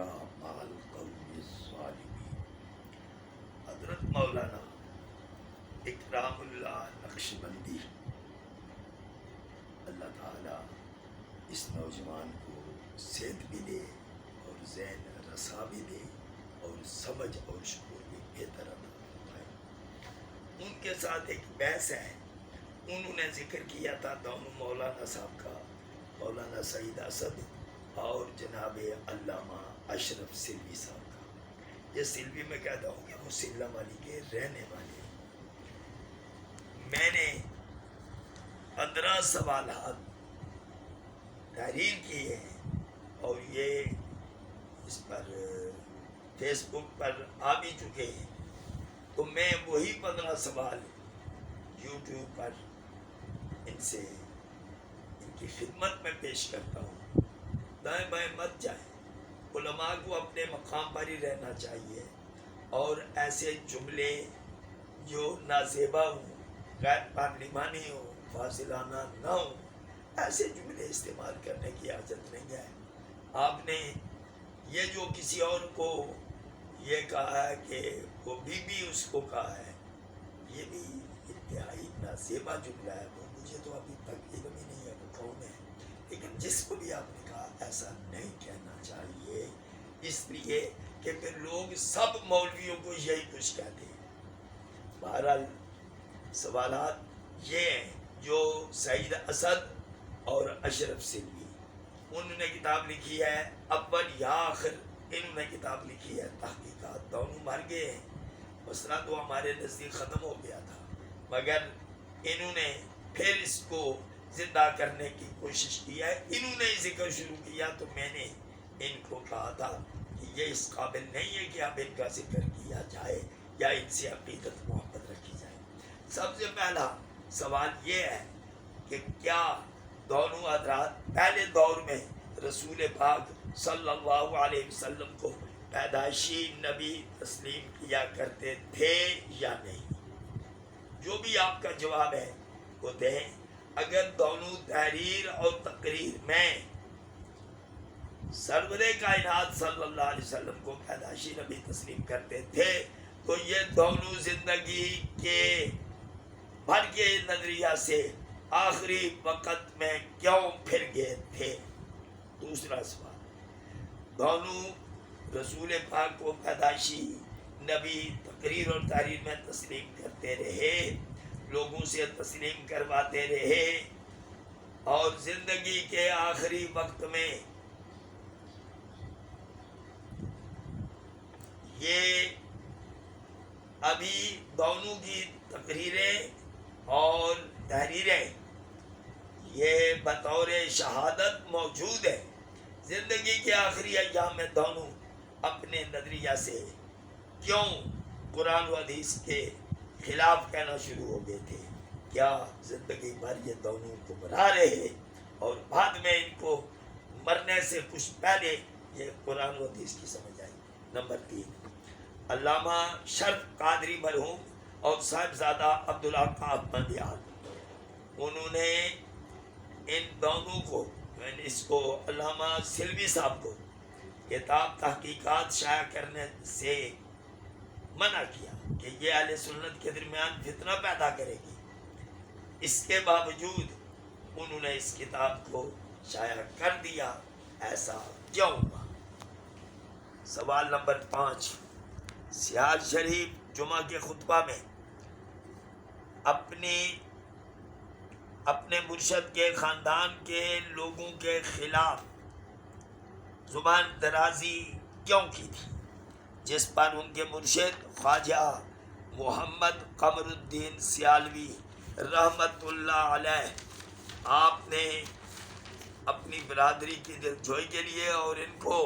ترى مع القوم الظالمين۔ حضرت مولانا اکرام اللہ نقشبندی، اللہ تعالیٰ اس نوجوان کو صحت بھی دے اور ذہن رسا بھی دے اور سمجھ اور شعور بھی بہتر عطا فرمائے۔ ان کے ساتھ ایک بحث ہے، انہوں نے ذکر کیا تھا دونوں مولانا صاحب کا، مولانا سعید اسد اور جناب علامہ اشرف سلوی صاحب کا۔ یہ سلوی میں کہتا ہوں کہ وہ سلم علی کے رہنے والے ہیں۔ میں نے 15 سوالات تحریر کیے ہیں اور یہ اس پر فیس بک پر آ بھی چکے ہیں، تو میں وہی 15 سوال یوٹیوب پر ان سے ان کی خدمت میں پیش کرتا ہوں۔ دائیں بائیں مت جائیں، علماء کو اپنے مقام پر ہی رہنا چاہیے اور ایسے جملے جو نازیبا ہوں، غیر پارلیمانی ہو، فاضلانہ نہ ہو، ایسے جملے استعمال کرنے کی حاجت نہیں ہے۔ آپ نے یہ جو کسی اور کو یہ کہا ہے کہ وہ بی اس کو کہا ہے، یہ بھی انتہائی نازیبا جملہ ہے، وہ مجھے تو ابھی تک علم ہی نہیں ہے وہ کون ہے، لیکن جس کو بھی آپ نے کہا ایسا نہیں کہنا چاہیے، اس لیے کہ پھر لوگ سب مولویوں کو یہی کچھ کہتے ہیں۔ بہرحال سوالات یہ ہیں جو سعید اسد اور اشرف سلوی، انہوں نے کتاب لکھی ہے اول یا آخر، انہوں نے کتاب لکھی ہے تحقیقات، دونوں مر گئے ہیں، مسئلہ تو ہمارے نزدیک ختم ہو گیا تھا، مگر انہوں نے پھر اس کو زندہ کرنے کی کوشش کی ہے۔ انہوں نے ذکر شروع کیا تو میں نے ان کو کہا تھا کہ یہ اس قابل نہیں ہے کہ اب ان کا ذکر کیا جائے یا ان سے عقیدت محبت رکھی جائے۔ سب سے پہلا سوال یہ ہے کہ کیا دونوں حضرات پہلے دور میں رسول پاک صلی اللہ علیہ وسلم کو پیدائشی نبی تسلیم کیا کرتے تھے یا نہیں؟ جو بھی آپ کا جواب ہے وہ دیں۔ اگر دونوں تحریر اور تقریر میں سرور کائنات صلی اللہ علیہ وسلم کو پیدائشی نبی تسلیم کرتے تھے تو یہ دونوں زندگی کے بھر کے نظریہ سے آخری وقت میں کیوں پھر گئے تھے؟ دوسرا سوال، دونوں رسول پاک کو پیدائشی نبی تقریر اور تحریر میں تسلیم کرتے رہے، لوگوں سے تسلیم کرواتے رہے، اور زندگی کے آخری وقت میں یہ ابھی دونوں کی تقریریں اور تحریریں یہ بطور شہادت موجود ہے۔ زندگی کے آخری ایام میں دونوں اپنے نظریہ سے کیوں قرآن و حدیث کے خلاف کہنا شروع ہو گئے تھے؟ کیا زندگی بھر یہ دونوں گمراہ رہے اور بعد میں ان کو مرنے سے کچھ پہلے یہ قرآن و حدیث کی سمجھ آئی؟ نمبر 3، علامہ شرف قادری مرحوم اور صاحبزادہ عبدالحق احمد یاد، انہوں نے ان دونوں کو، یعنی اس کو علامہ سلوی صاحب کو کتاب تحقیقات شائع کرنے سے منع کیا کہ یہ اہل سنت کے درمیان فتنہ پیدا کرے گی۔ اس کے باوجود انہوں نے اس کتاب کو شائع کر دیا، ایسا کیوں ہوا؟ سوال نمبر 5، سیال شریف جمعہ کے خطبہ میں اپنے مرشد کے خاندان کے لوگوں کے خلاف زبان درازی کیوں کی تھی، جس پر ان کے مرشد خواجہ محمد قمر الدین سیالوی رحمت اللہ علیہ، آپ نے اپنی برادری کی دلجوئی کے لیے اور ان کو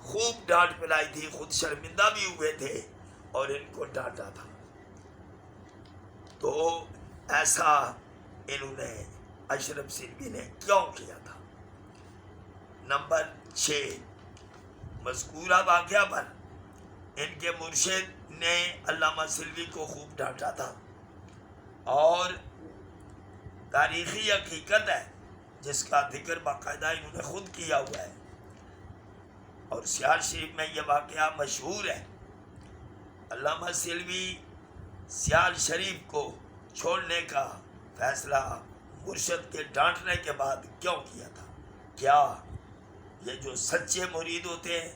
خوب ڈانٹ پلائی تھی، خود شرمندہ بھی ہوئے تھے اور ان کو ڈانٹا تھا، تو ایسا انہوں نے اشرف سلوی نے کیوں کیا تھا؟ نمبر 6، مذکورہ واقعہ پر ان کے مرشد نے علامہ سلوی کو خوب ڈانٹا تھا اور تاریخی حقیقت ہے جس کا ذکر باقاعدہ انہوں نے خود کیا ہوا ہے، اور سیال شریف میں یہ واقعہ مشہور ہے۔ علامہ سلوی سیال شریف کو چھوڑنے کا فیصلہ مرشد کے ڈانٹنے کے بعد کیوں کیا تھا؟ کیا یہ جو سچے مرید ہوتے ہیں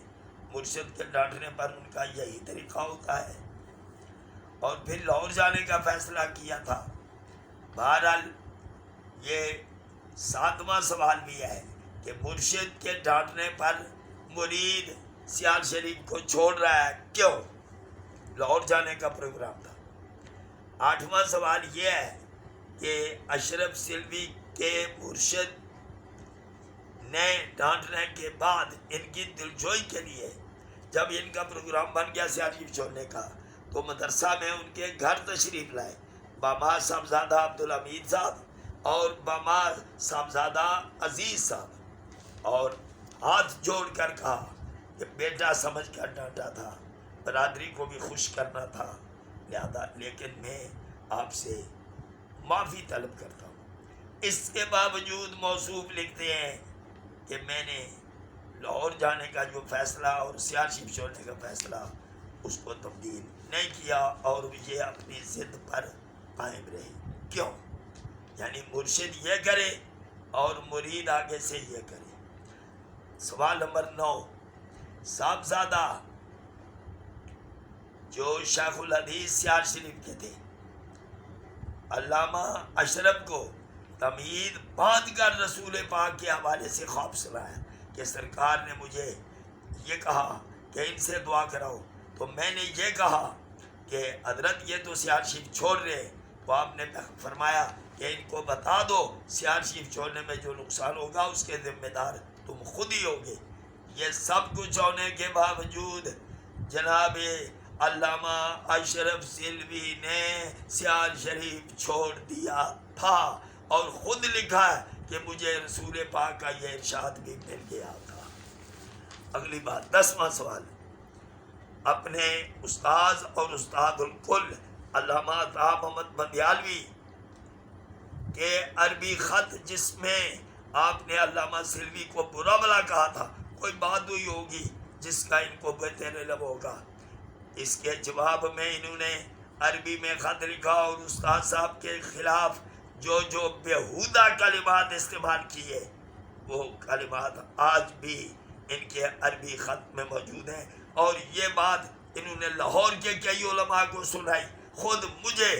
مرشد کے ڈانٹنے پر ان کا یہی طریقہ ہوتا ہے؟ اور پھر لاہور جانے کا فیصلہ کیا تھا۔ بہرحال یہ 7واں سوال بھی ہے کہ مرشد کے ڈانٹنے پر مرید سیال شریف کو چھوڑ رہا ہے، کیوں؟ لاہور جانے کا پروگرام تھا۔ 8واں سوال یہ ہے کہ اشرف سلوی کے مرشد نے ڈانٹنے کے بعد ان کی دلجوئی کے لیے جب ان کا پروگرام بن گیا سیال شریف چھوڑنے کا تو مدرسہ میں ان کے گھر تشریف لائے بامار صاحبزادہ عبدالحمید صاحب اور بامار صاحبزادہ عزیز صاحب، اور ہاتھ جوڑ کر کہا کہ بیٹا سمجھ کر ڈانٹا تھا، برادری کو بھی خوش کرنا تھا، لہذا لیکن میں آپ سے معافی طلب کرتا ہوں۔ اس کے باوجود موصوف لکھتے ہیں کہ میں نے لاہور جانے کا جو فیصلہ اور سیال شریف چھوڑنے کا فیصلہ اس کو تبدیل نہیں کیا اور یہ اپنی ضد پر قائم رہے۔ کیوں؟ یعنی مرشد یہ کرے اور مرید آگے سے یہ کرے۔ سوال نمبر 9، صاحبزادہ جو شیخ الحدیث سیال شریف کے تھے علامہ اشرف کو تمہید باندھ کر رسول پاک کے حوالے سے خواب سنایا کہ سرکار نے مجھے یہ کہا کہ ان سے دعا کراؤ، تو میں نے یہ کہا کہ حضرت یہ تو سیال شریف چھوڑ رہے، تو آپ نے فرمایا کہ ان کو بتا دو سیال شریف چھوڑنے میں جو نقصان ہوگا اس کے ذمہ دار تم خود ہی ہوگے۔ یہ سب کچھ ہونے کے باوجود جناب علامہ اشرف سلوی نے سیال شریف چھوڑ دیا تھا اور خود لکھا ہے کہ مجھے رسول پاک کا یہ ارشاد بھی مل گیا تھا۔ اگلی بات 10واں سوال، اپنے استاذ اور استاد الکل علامہ عطا محمد بندیالوی کے عربی خط جس میں آپ نے علامہ سلوی کو برا بھلا کہا تھا، کوئی بات ہوئی ہوگی جس کا ان کو بہتر علم ہوگا۔ اس کے جواب میں انہوں نے عربی میں خط لکھا اور استاد صاحب کے خلاف جو جو بیہودہ کلمات استعمال کیے وہ کلمات آج بھی ان کے عربی خط میں موجود ہیں، اور یہ بات انہوں نے لاہور کے کئی علماء کو سنائی۔ خود مجھے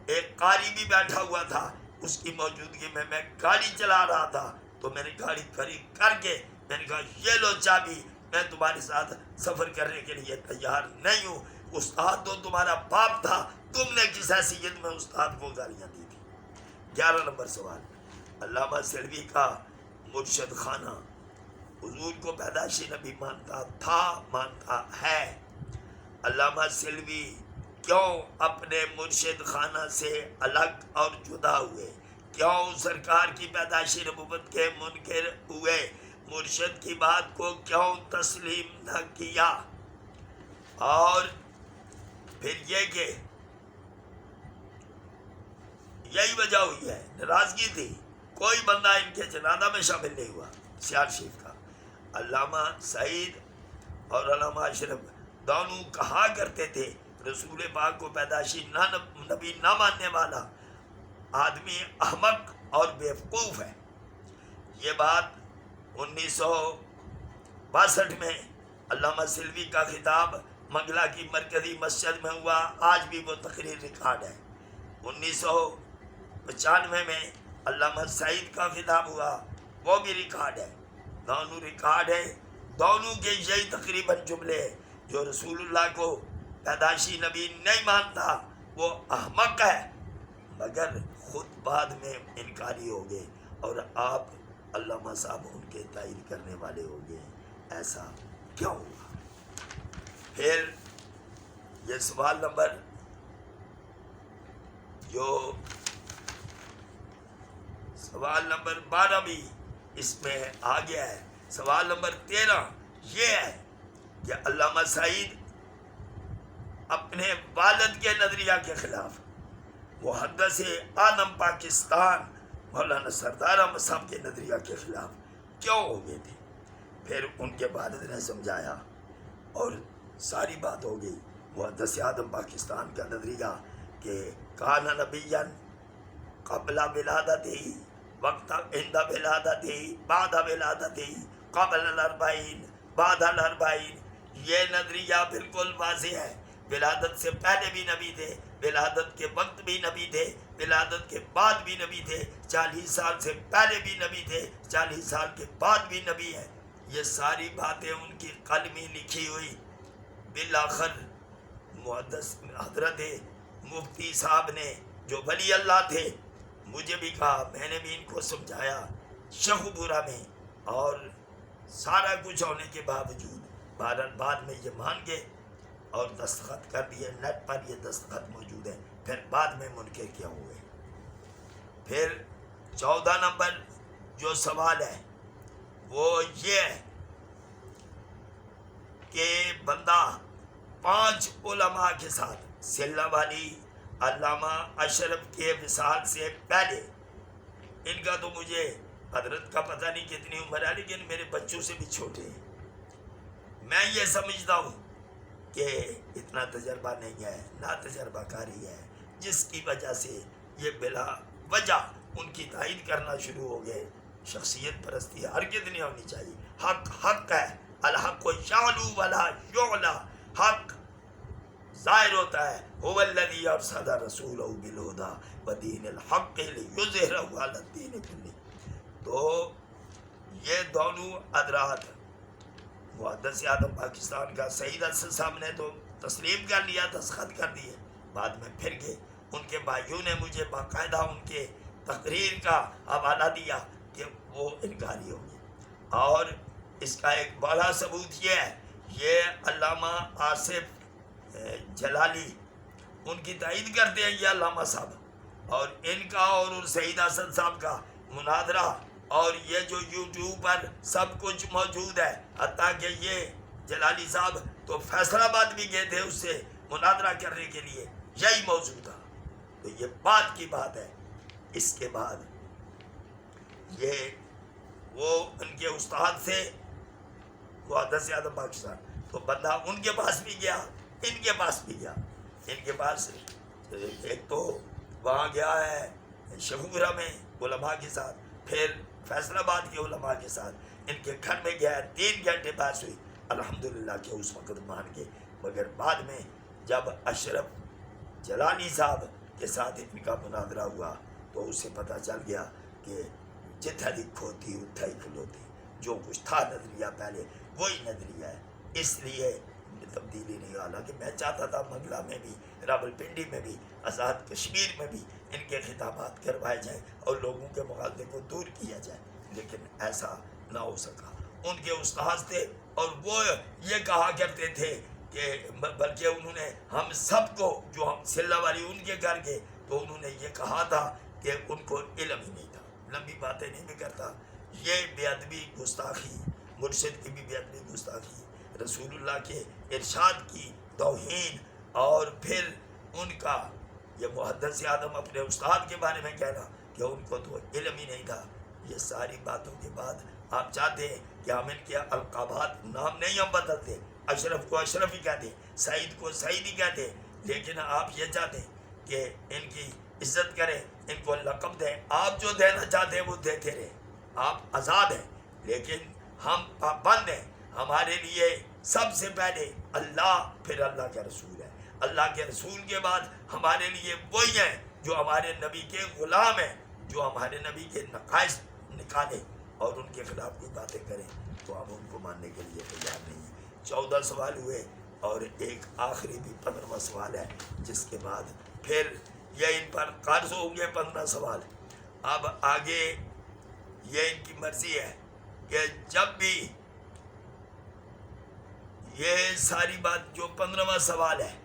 ایک قاری بھی بیٹھا ہوا تھا، اس کی موجودگی میں میں گاڑی چلا رہا تھا، تو میں نے گاڑی کھڑی کر کے میں نے کہا یہ لو چابی، میں تمہارے ساتھ سفر کرنے کے لیے تیار نہیں ہوں۔ استاد تو تمہارا باپ تھا، تم نے کس حیثیت میں استاد کو گالیاں دی تھی۔ 11 نمبر سوال، علامہ سلوی کا مرشد خانہ حضور کو پیدائشی نبی مانتا تھا، مانتا ہے، علامہ سلوی کیوں اپنے مرشد خانہ سے الگ اور جدا ہوئے؟ کیوں سرکار کی پیدائشی نبوت کے منکر ہوئے؟ مرشد کی بات کو کیوں تسلیم نہ کیا؟ اور پھر یہ کہ یہی وجہ ہوئی ہے، ناراضگی تھی، کوئی بندہ ان کے جنازہ میں شامل نہیں ہوا سیال شریف کا۔ علامہ سعید اور علامہ اشرف دونوں کہا کرتے تھے رسول پاک کو پیدائشی نبی نہ ماننے والا آدمی احمق اور بیوقوف ہے۔ یہ بات 1962 میں علامہ سلوی کا خطاب منگلا کی مرکزی مسجد میں ہوا، آج بھی وہ تقریر ریکارڈ ہے۔ 1995 میں علامہ سعید کا خطاب ہوا، وہ بھی ریکارڈ ہے، دونوں ریکارڈ ہیں، دونوں کے یہی تقریباً جملے ہیں، جو رسول اللہ کو پیدائشی نبی نہیں مانتا وہ احمق ہے، مگر خود بعد میں انکاری ہو گئے اور آپ علامہ صاحب ان کے تائید کرنے والے ہو گئے۔ ایسا کیوں ہوا؟ پھر یہ سوال نمبر سوال نمبر 12 بھی اس میں آ گیا ہے۔ سوال نمبر 13 یہ ہے کہ علامہ سعید اپنے والد کے نظریہ کے خلاف محدث اعظم پاکستان مولانا سردار احمد صاحب کے نظریہ کے خلاف کیوں ہو گئے تھے؟ پھر ان کے والد نے سمجھایا اور ساری بات ہو گئی۔ محدث اعظم پاکستان کا نظریہ کہ کان نبیا قبل ولادتہ وقت عند ولادتہ بعد ولادتہ قبل الاربعین بعد الاربعین، یہ نظریہ بالکل واضح ہے۔ ولادت سے پہلے بھی نبی تھے، ولادت کے وقت بھی نبی تھے، ولادت کے بعد بھی نبی تھے، 40 سال سے پہلے بھی نبی تھے، 40 سال کے بعد بھی نبی ہیں۔ یہ ساری باتیں ان کی قلمی لکھی ہوئی۔ بالآخر محدث حضرت مفتی صاحب نے جو ولی اللہ تھے مجھے بھی کہا، میں نے بھی ان کو سمجھایا شیخوپورہ میں، اور سارا کچھ ہونے کے باوجود بہرحال بعد میں یہ مان گئے اور دستخط کر دیے۔ نیٹ پر یہ دستخط موجود ہے، پھر بعد میں منکر کیا ہوئے۔ پھر 14 نمبر جو سوال ہے وہ یہ ہے کہ بندہ 5 علماء کے ساتھ سلہ والی علامہ اشرف کے وصال سے پہلے، ان کا تو مجھے حضرت کا پتہ نہیں کتنی عمر ہے، لیکن میرے بچوں سے بھی چھوٹے ہیں۔ میں یہ سمجھتا ہوں کہ اتنا تجربہ نہیں ہے، نا تجربہ کاری ہے، جس کی وجہ سے یہ بلا وجہ ان کی تائید کرنا شروع ہو گئے۔ شخصیت پرستی ہرگز نہیں ہونی چاہیے۔ حق حق ہے، الحق یعلو ولا یعلی، حق ظاہر ہوتا ہے۔ هو الذی ارسل رسولہ بالہدی ودین الحق لیظہرہ علی الدین کلہ۔ تو یہ دونوں حضرات محدث اعظم پاکستان کا سعید اسد صاحب نے تو تسلیم کر لیا، دستخط کر دیے، بعد میں پھر گئے۔ ان کے بھائیوں نے مجھے باقاعدہ ان کے تقریر کا حوالہ دیا کہ وہ انکاری ہوں گے، اور اس کا ایک بڑا ثبوت یہ ہے، یہ علامہ آصف جلالی ان کی تائید کرتے ہیں، یہ علامہ صاحب، اور ان کا اور سعید اسد صاحب کا مناظرہ، اور یہ جو یوٹیوب پر سب کچھ موجود ہے، حتیٰ کہ یہ جلالی صاحب تو فیصل آباد بھی گئے تھے اس سے مناظرہ کرنے کے لیے، یہی موضوع تھا۔ تو یہ بات کی بات ہے۔ اس کے بعد یہ وہ ان کے استاد سے محدث اعظم پاکستان، تو بندہ ان کے پاس بھی گیا، ان کے پاس بھی گیا۔ ان کے پاس ایک تو وہاں گیا ہے شیخوپورہ میں علماء کے ساتھ، پھر فیصل آباد کے علماء کے ساتھ، ان کے گھر میں گیا ہے، 3 گھنٹے بحث ہوئی، الحمدللہ کہ اس وقت مان کے، مگر بعد میں جب اشرف جلالی صاحب کے ساتھ ان کا مناظرہ ہوا تو اسے پتہ چل گیا کہ جتھا دی کھوتی اتھا ہی کھلوتی، جو کچھ تھا نظریہ پہلے وہی نظریہ ہے، اس لیے تبدیلی نہیں۔ حالانکہ میں چاہتا تھا منگلہ میں بھی، راولپنڈی میں بھی، آزاد کشمیر میں بھی ان کے خطابات کروائے جائیں اور لوگوں کے مغالطے کو دور کیا جائے، لیکن ایسا نہ ہو سکا۔ ان کے استاذ تھے اور وہ یہ کہا کرتے تھے کہ بلکہ انہوں نے ہم سب کو، جو ہم سلہ والی ان کے گھر گئے تو انہوں نے یہ کہا تھا کہ ان کو علم ہی نہیں تھا، لمبی باتیں نہیں میں کرتا۔ یہ بے ادبی گستاخی، مرشد کی بھی بے ادبی گستاخی، رسول اللہ کے ارشاد کی توہین، اور پھر ان کا یہ محدث اعظم اپنے استاد کے بارے میں کہنا کہ ان کو تو علم ہی نہیں تھا۔ یہ ساری باتوں کے بعد آپ چاہتے ہیں کہ ہم ان کے القابات نام نہیں ہم بدلتے، اشرف کو اشرف ہی کہتے، سعید کو سعید ہی کہتے، لیکن آپ یہ چاہتے ہیں کہ ان کی عزت کریں، ان کو لقب دیں، آپ جو دینا چاہتے ہیں وہ دیتے رہیں، آپ آزاد ہیں، لیکن ہم پابند ہیں۔ ہمارے لیے سب سے پہلے اللہ، پھر اللہ کا رسول ہے، اللہ کے رسول کے بعد ہمارے لیے وہی ہیں جو ہمارے نبی کے غلام ہیں، جو ہمارے نبی کے نقائص نکالیں اور ان کے خلاف کوئی باتیں کریں تو ہم ان کو ماننے کے لیے تیار نہیں ہیں۔ 14 سوال ہوئے اور ایک آخری بھی 15واں سوال ہے، جس کے بعد پھر یہ ان پر قرض ہوں گے 15 سوال۔ اب آگے یہ ان کی مرضی ہے کہ جب بھی یہ ساری بات جو 15واں سوال ہے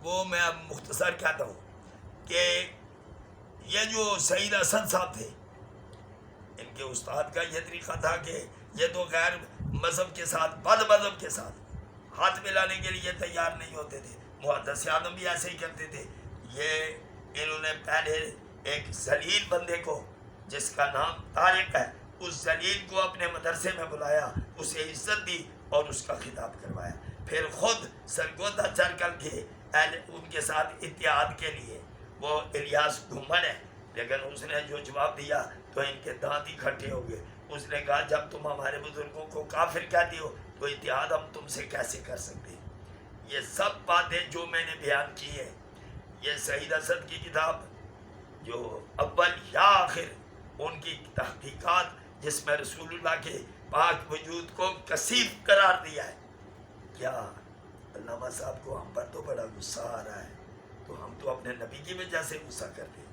وہ میں اب مختصر کہتا ہوں کہ یہ جو سعید اسد صاحب تھے، ان کے استاد کا یہ طریقہ تھا کہ یہ تو غیر مذہب کے ساتھ، بد مذہب کے ساتھ ہاتھ ملانے کے لیے تیار نہیں ہوتے تھے۔ محدث اعظم بھی ایسے ہی کرتے تھے۔ انہوں نے پہلے ایک ذلیل بندے کو جس کا نام طارق ہے اس ذلیل کو اپنے مدرسے میں بلایا، اسے عزت دی اور اس کا خطاب کروایا، پھر خود سرگودا چڑھ کر کے ان کے ساتھ اتحاد کے لیے، وہ الیاس گھمن ہے لیکن اس نے جو جواب دیا تو ان کے دانت ہی کھٹے ہو گئے۔ اس نے کہا جب تم ہمارے بزرگوں کو کافر کہتے ہو تو اتحاد ہم تم سے کیسے کر سکتے ہیں؟ یہ سب باتیں جو میں نے بیان کی ہیں، یہ سعید اسد کی کتاب جو اول یا آخر ان کی تحقیقات جس میں رسول اللہ کے پاک وجود کو کثیف قرار دیا ہے۔ کیا علامہ صاحب کو ہم پر تو بڑا غصہ آ رہا ہے، تو ہم تو اپنے نبی کی وجہ سے غصہ کرتے ہیں۔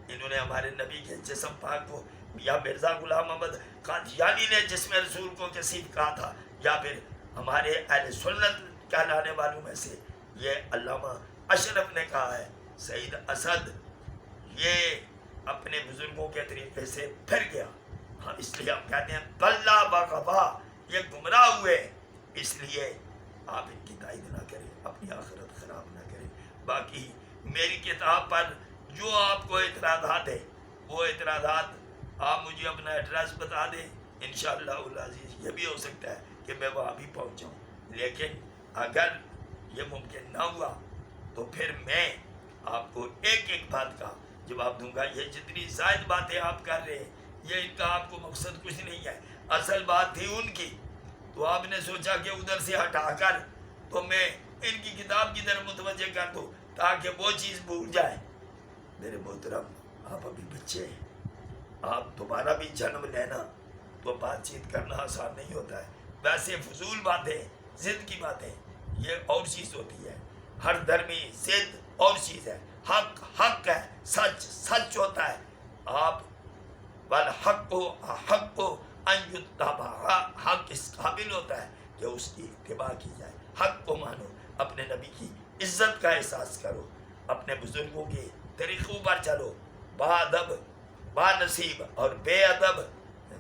انہوں نے ہمارے نبی کے جسم پاک کو، یا مرزا غلام احمد قادیانی نے جس میں رسول کو کثیف کہا تھا، یا پھر ہمارے اہل سنت کہلانے والوں میں سے یہ علامہ اشرف نے کہا ہے، سعید اسد یہ اپنے بزرگوں کے طریقے سے پھر گیا۔ ہم اس لیے ہم کہتے ہیں بلا باغبا، یہ گمراہ ہوئے، اس لیے آپ ان کی تائید نہ کریں، اپنی آخرت خراب نہ کریں۔ باقی میری کتاب پر جو آپ کو اعتراضات ہیں، وہ اعتراضات آپ مجھے اپنا ایڈریس بتا دیں، انشاءاللہ العزیز یہ بھی ہو سکتا ہے کہ میں وہاں بھی پہنچ جاؤں، لیکن اگر یہ ممکن نہ ہوا تو پھر میں آپ کو ایک ایک بات کا جواب دوں گا۔ یہ جتنی زائد باتیں آپ کر رہے ہیں، یہ ان کا آپ کو مقصد کچھ نہیں ہے، اصل بات تھی ان کی، تو آپ نے سوچا کہ ادھر سے ہٹا کر تو میں ان کی کتاب کی طرف متوجہ کر دوں تاکہ وہ چیز بھول جائے۔ میرے محترم، آپ ابھی بچے ہیں، آپ دوبارہ بھی جنم لینا تو بات چیت کرنا آسان نہیں ہوتا ہے۔ ویسے فضول باتیں، ضد کی باتیں یہ اور چیز ہوتی ہے، ہر درمی ضد اور چیز ہے، حق حق ہے، سچ سچ ہوتا ہے۔ آپ والحق حق ان یتبع، حق اس قابل ہوتا ہے کہ اس کی اتباع کی جائے، حق کو مانو، اپنے نبی کی عزت کا احساس کرو، اپنے بزرگوں کے طریقوں پر چلو۔ با ادب با نصیب اور بے ادب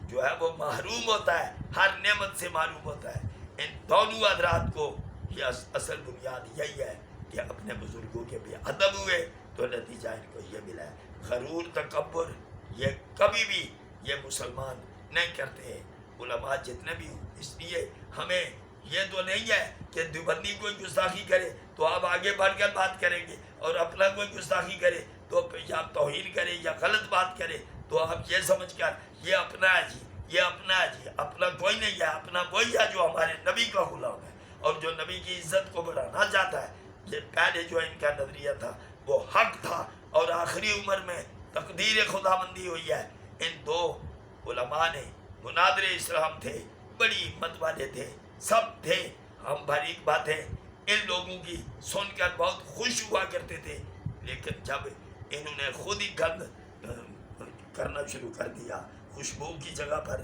جو ہے وہ محروم ہوتا ہے، ہر نعمت سے محروم ہوتا ہے۔ ان دونوں حضرات کو یہ اصل بنیاد یہی ہے کہ اپنے بزرگوں کے بے ادب ہوئے تو نتیجہ ان کو یہ ملا ہے۔ غرور تکبر یہ کبھی بھی یہ مسلمان نہیں کرتے ہیں، علماء جتنے بھی ہوں۔ اس لیے ہمیں یہ تو نہیں ہے کہ دیوبندی کوئی گستاخی کرے تو آپ آگے بڑھ کر بات کریں گے، اور اپنا کوئی گستاخی کرے تو یا توہین کرے یا غلط بات کرے تو آپ یہ سمجھ کر یہ اپنا ہے جی، یہ اپنا ہے جی۔ اپنا کوئی نہیں ہے، اپنا وہی ہے جو ہمارے نبی کا غلام ہے اور جو نبی کی عزت کو بڑھانا چاہتا ہے۔ یہ پہلے جو ان کا نظریہ تھا وہ حق تھا، اور آخری عمر میں تقدیر خداوندی ہوئی ہے۔ ان دو علماء نے مناظر اسلام تھے، بڑی ہمت والے تھے، سب تھے۔ ہم باریک باتیں ان لوگوں کی سن کر بہت خوش ہوا کرتے تھے، لیکن جب انہوں نے خود ہی گند کرنا شروع کر دیا، خوشبو کی جگہ پر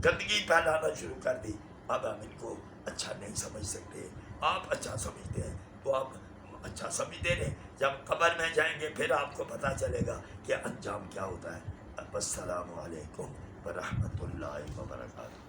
گندگی پھیلانا شروع کر دی، اب ہم ان کو اچھا نہیں سمجھ سکتے۔ آپ اچھا سمجھتے ہیں تو آپ اچھا سمجھتے رہیں، جب قبر میں جائیں گے پھر آپ کو پتہ چلے گا کہ انجام کیا ہوتا ہے۔ السلام علیکم ورحمۃ اللہ وبرکاتہ۔